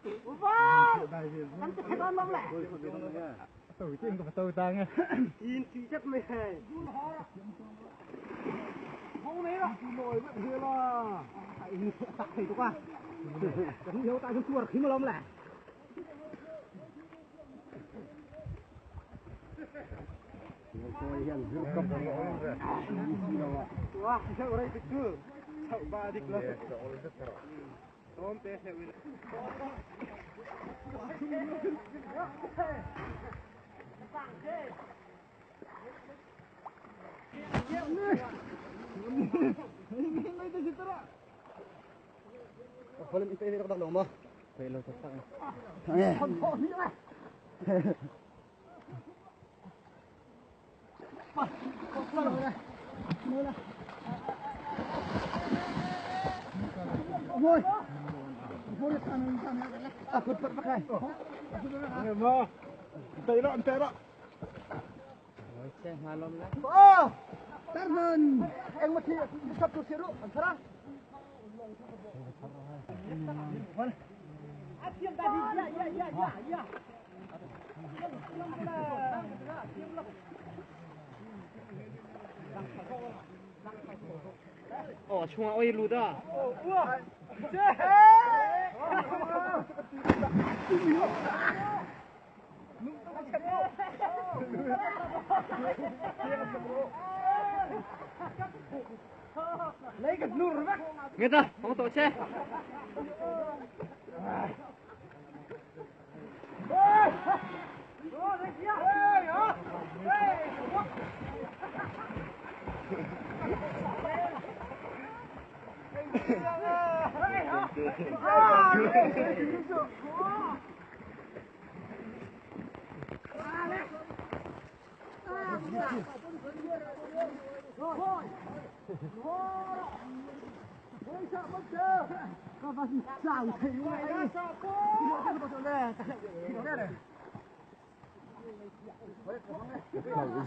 Cắn cái con lông này. Tàu trên có tàu ta nghe. In chi chất mày. Không đấy đó. Nồi vẫn here là. Tại thì tôi qua. Cắn nhiều tại chua là khí mà lông này. Wah, saya orang itu. Coba dikelas. Tom teh saya. Boleh kita ini dah lama. Belum selesai. Ôi, ôi thằng à cột bật này. Mà, tay đó. Xe hai lom đấy. Ô, Tarman, em mà kia sắp tu siro, anh Sarah. Asyik tadi, ya. Oh, cuma oi lu dah. Wah. Lấy cái nút rồi bác. Nghe ta, không tổ xe.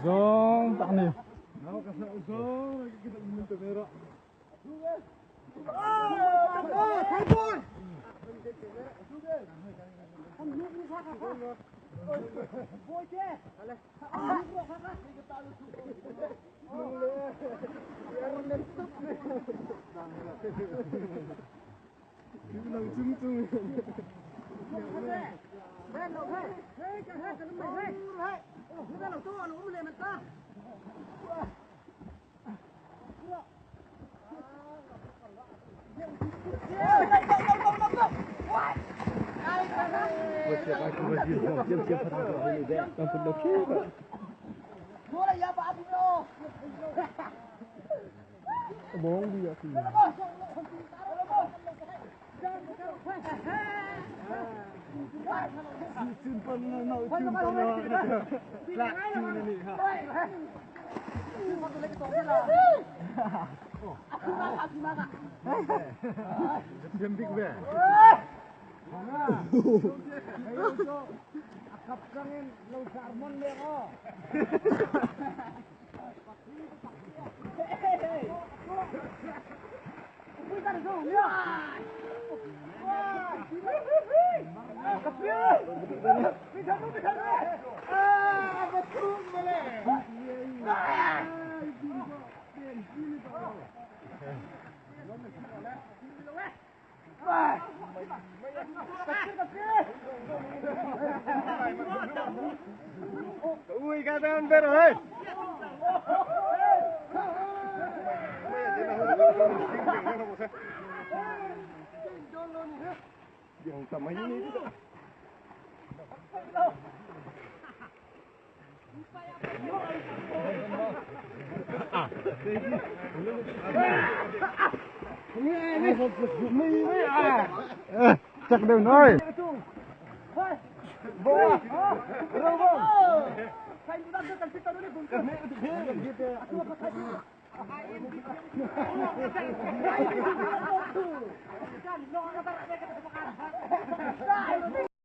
Zong, tak ni. Mau ke zong, kita minta merah. Telepon. Boy je. Alah. Bohong dia sih. Simpan nak simpan lak sini ni ha. Aku makan. Jempik be. Akap kangen lau salmon dia ko. Kita dah tahu ya. Kapil. Bisa. Betul boleh. Ui cái bên bên rồi. Yang sama ini juga. Chắc đều nói. Boa. Saya sudah kasih tahu ni buntu. Aku apa tadi? Kan, no, kata mereka ketemukan.